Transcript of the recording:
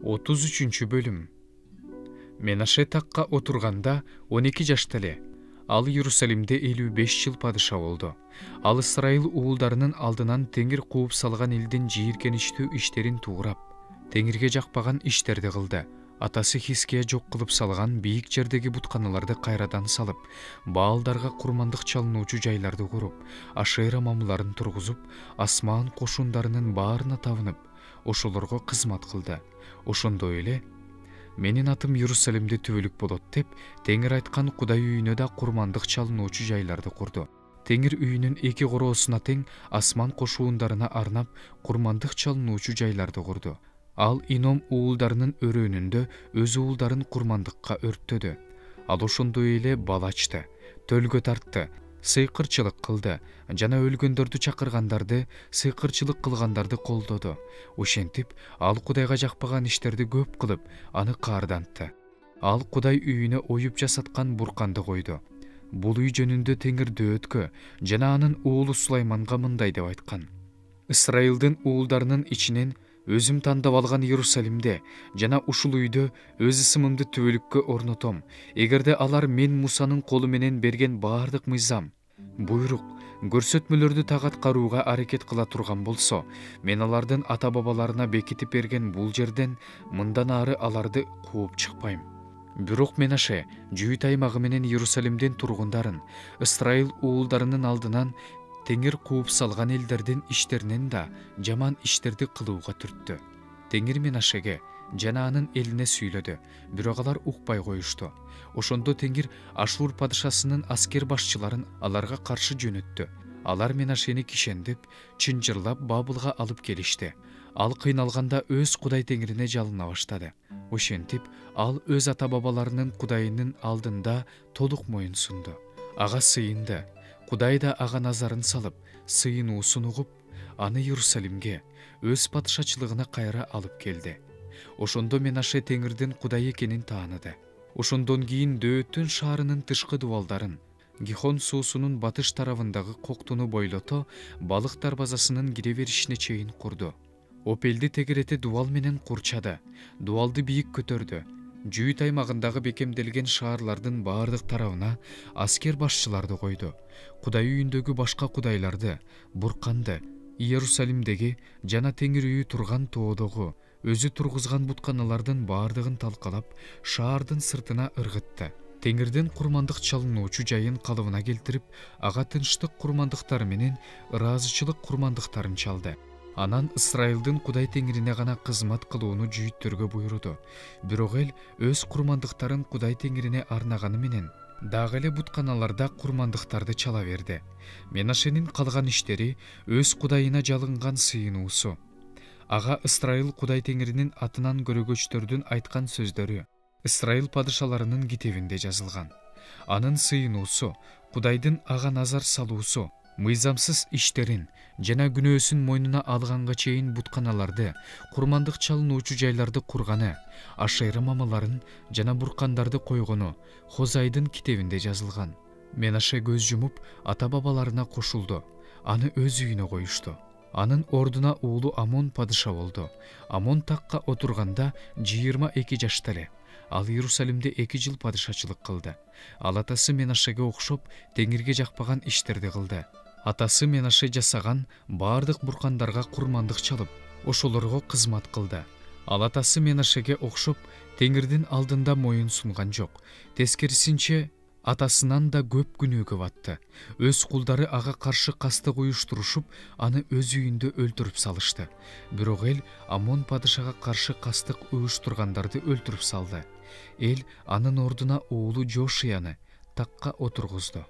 33 бөлүм. Менаше такка отурганда 12 жашта эле. Ал Иерусалимде 55 жыл падыша болду. Ал Исраил уулдарынын алдынан теңир кууп салган элдин жийиркеничтүү иштерин туугурап, теңирге жакпаган иштерди кылды. Атасы Хиския жок кылып салган бийик жердеги бутканаларды кайрадан салып, баалдарга курмандык чалынуучу жайларды куруп, Ашера мамыларын тургузуп, асман кошундарынын баарына табынып, ошолорго кызмат кылды. Ошондой эле менин атым Иерусалимде түбөлүк болот деп, Теңир айткан Кудай үйүнө да курмандык чалынуучу жайларды курду. Теңир үйүнүн 2 короосуна тең асман кошуундарына арнап курмандык чалынуучу жайларды курду. Ал Ином уулдарынын өрөөнүндө өз уулдарын курмандыкка өрттөдү. Ал ошондой эле бал ачты, төлгө тартты, сыйкырчылык кылды жана өлгөндөрдү чакыргандарды, сыйкырчылык кылгандарды колдоду. Ошентип, ал Кудайга жакпаган иштерди көп кылып, аны каардантты. Ал Кудай үйүнө оюп жасаткан бурканды койду. Бул үй жөнүндө Теңир Дөөткө жана анын уулу Сулайманга мындай деп айткан: Исраилдин уулдарынын ичинен өзүм тандап алган Иерусалимде жана ушул үйдө өз ысымымды түбөлүккө орнотом, эгерде алар мен Мусанын колу менен берген баардык мыйзам, буйрук, көрсөтмөлөрдү так аткарууга аракет кыла турган болсо, мен алардын ата-бабаларына бекитип берген бул жерден мындан ары аларды кууп чыкпайм. Бирок Менаше Жүйүт аймагы менен Иерусалимдин тургундарын, Исраил уулдарынын алдынан Теңир кууп салган элдердин иштеринен да жаман иштерди кылууга түрттү. Теңир Менашеге жана анын элине сүйлөдү, бирок алар укпай коюшту. Ошондо Теңир Ашур падышасынын аскер башчыларын аларга каршы жөнөттү. Алар Менашени кишендеп, чынжырлап Бабылга алып келишти. Ал кыйналганда өз Кудай Теңирине жалына баштады. Ошентип, ал өз ата-бабаларынын Кудайынын алдында толук моюн сунду. Ага сыйынды. Кудай да ага назарын салып, сыйынуусун угуп, аны Иерусалимге, өз падышачылыгына кайра алып келди. Ошондо Менаше Теңирдин Кудай экенин тааныды. Ошондон кийин Дөөттүн шаарынын тышкы дубалдарын, Гихон суусунун батыш тарабындагы коктуну бойлото, балык дарбазасынын кире беришине чейин курду. Опелди тегерете дубал менен курчады, дубалды бийик көтөрдү. Жүйүт аймагындагы бекемделген шаарлардын баардык тарабына аскер башчыларды койду. Кудай үйүндөгү башка кудайларды, бурканды, Иерусалимдеги жана Теңир үйү турган тоодогу, өзү тургузган бутканалардын баардыгын талкалап, шаардын сыртына ыргытты. Теңирдин курмандык чалынуучу жайын калыбына келтирип, ага тынчтык курмандыктары менен ыраазычылык курмандыктарын чалды. Анан Исраилдин Кудай Теңирине гана кызмат кылууну жүйүттөргө буйруду. Бирок эл өз курмандыктарын Кудай Теңирине арнаганы менен дагы эле бутканаларда курмандыктарды чала берди. Менашенин калган иштери өз Кудайына жалынган сыйынуусу. Ага Исраил Кудай Теңиринин атынан көрөгөчтөрдүн айткан сөздөрү Исраил падышаларынын китебинде жазылган. Анын сыйынуусу, Кудайдын ага назар салуусу, мыйзамсыз иштерин жана күнөөсүн мойнуна алганга чейин бутканаларды, курмандык чалынуучу жайларды курганы, Ашера мамаларын жана буркандарды койгону Хозайдын китебинде жазылган. Менаше көз жумуп, ата-бабаларына кошулду. Аны өз үйүнө коюшту. Анын ордуна уулу Амон падыша болду. Амон такка отурганда 22 жашта эле. Ал Иерусалимде 2 жыл падышачылык кылды. Ал атасы Менашеге окшоп, Теңирге жакпаган иштерди кылды. Атасы Менаше жасаган баардык буркандарга курмандык чалып, ошолорго кызмат кылды. Ал атасы Менашеге окшоп, Теңирдин алдында моюн сунган жок. Тескерисинче, атасынан да көп күнөөгө батты. Өз кулдары ага каршы кастык уюштурушуп, аны өз үйүндө өлтүрүп салышты. Бирок эл Амон падышага каршы кастык уюштургандарды өлтүрүп салды. Эл анын ордуна уулу Жошияны такка отургузду.